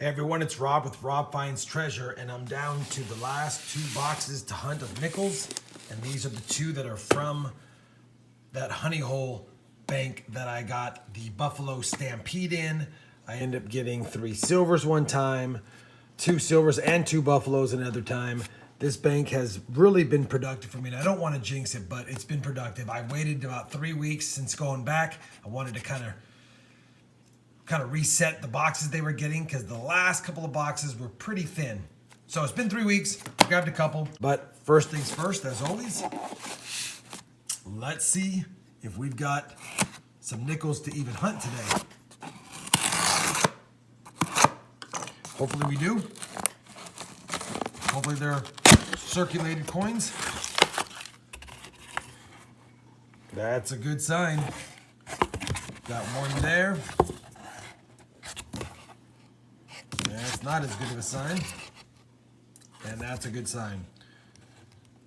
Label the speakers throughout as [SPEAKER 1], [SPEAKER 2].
[SPEAKER 1] Hey everyone, it's Rob with Rob Finds Treasure, and I'm down to the last 2 boxes to hunt of nickels, and these are the 2 that are from that honey hole bank that I got the Buffalo Stampede in. I ended up getting 3 silvers one time, 2 silvers and 2 buffaloes another time. This bank has really been productive for me, and I don't want to jinx it, but it's been productive. I waited about 3 weeks since going back. I wanted to kind of reset the boxes they were getting because the last couple of boxes were pretty thin. So it's been 3 weeks, grabbed a couple. But first things first, as always, let's see if we've got some nickels to even hunt today. Hopefully we do. Hopefully they're circulated coins. That's a good sign. Got one there. That's not as good of a sign. And that's a good sign.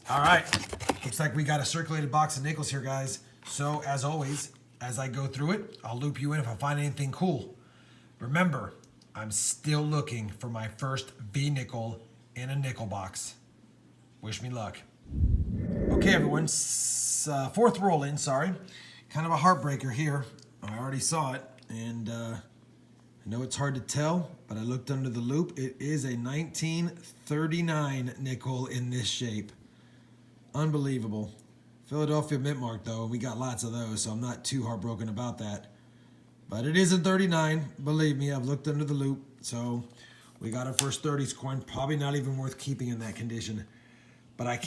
[SPEAKER 1] All right. Looks like we got a circulated box of nickels here, guys. So, as always, as I go through it, I'll loop you in if I find anything cool. Remember, I'm still looking for my first V-nickel in a nickel box. Wish me luck. Okay, everyone. 4th roll in, sorry. Kind of a heartbreaker here. I already saw it, and I know it's hard to tell, but I looked under the loop. It is a 1939 nickel in this shape. Unbelievable. Philadelphia mint mark, though. We got lots of those, so I'm not too heartbroken about that. But it is a 39. Believe me, I've looked under the loop. So we got our first 30s coin. Probably not even worth keeping in that condition. But I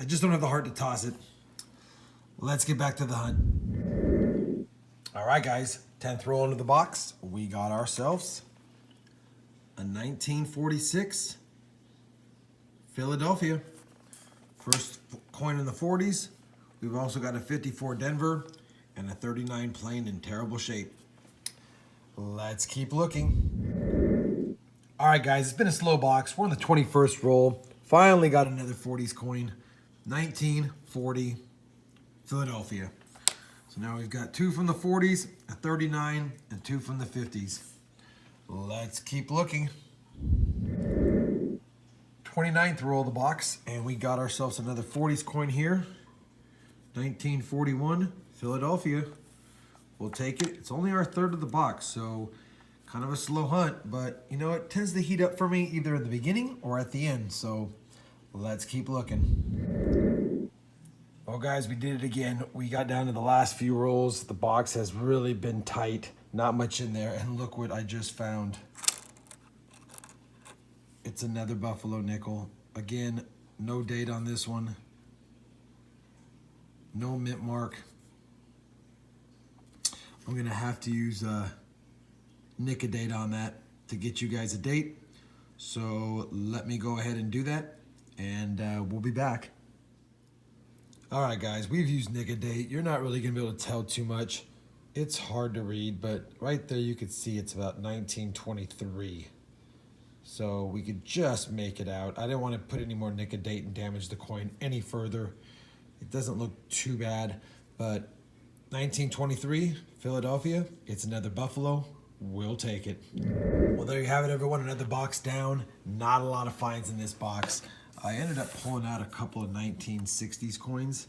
[SPEAKER 1] just don't have the heart to toss it. Let's get back to the hunt. All right, guys. 10th roll into the box. We got ourselves a 1946 Philadelphia. First coin in the 40s. We've also got a 54 Denver and a 39 Plain in terrible shape. Let's keep looking. All right, guys. It's been a slow box. We're on the 21st roll. Finally got another 40s coin. 1940 Philadelphia. So now we've got 2 from the 40s, a 39, and 2 from the 50s. Let's keep looking. 29th roll of the box, and we got ourselves another 40s coin here. 1941 Philadelphia. We'll take it. It's only our 3rd of the box, so kind of a slow hunt, but you know, it tends to heat up for me either at the beginning or at the end, so let's keep looking. Well, guys, we did it again. We got down to the last few rolls. The box has really been tight. Not much in there. And look what I just found. It's another Buffalo nickel. Again, no date on this one. No mint mark. I'm going to have to use nick a date on that to get you guys a date. So let me go ahead and do that. And we'll be back. All right, guys, we've used nick a date. You're not really going to be able to tell too much. It's hard to read, but right there you could see it's about 1923. So we could just make it out. I didn't want to put any more nick a date and damage the coin any further. It doesn't look too bad, but 1923, Philadelphia. It's another Buffalo. We'll take it. Well, there you have it, everyone. Another box down. Not a lot of finds in this box. I ended up pulling out a couple of 1960s coins.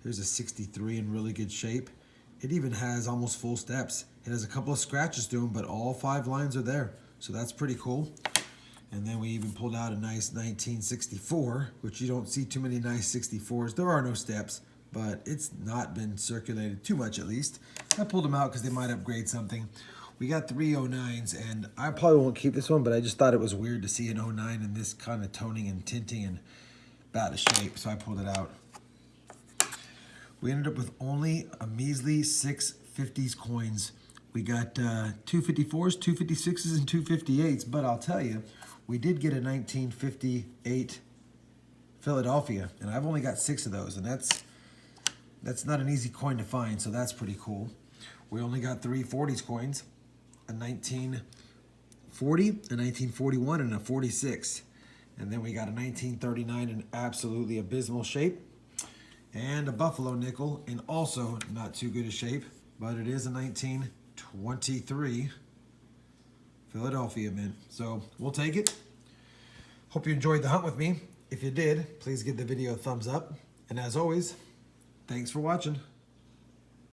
[SPEAKER 1] Here's a 63 in really good shape. It even has almost full steps. It has a couple of scratches to them, but all 5 lines are there. So that's pretty cool. And then we even pulled out a nice 1964, which you don't see too many nice 64s. There are no steps, but it's not been circulated too much at least. I pulled them out because they might upgrade something. We got 3 09s, and I probably won't keep this one, but I just thought it was weird to see an 09 in this kind of toning and tinting and bad of shape, so I pulled it out. We ended up with only a measly 6 50s coins. We got 2 54s, 2 56s, and 2 58s, but I'll tell you, we did get a 1958 Philadelphia, and I've only got 6 of those, and that's not an easy coin to find, so that's pretty cool. We only got 3 40s coins. A 1940, a 1941, and a 46. And then we got a 1939 in absolutely abysmal shape. And a Buffalo nickel in also not too good a shape, but it is a 1923 Philadelphia mint. So we'll take it. Hope you enjoyed the hunt with me. If you did, please give the video a thumbs up. And as always, thanks for watching.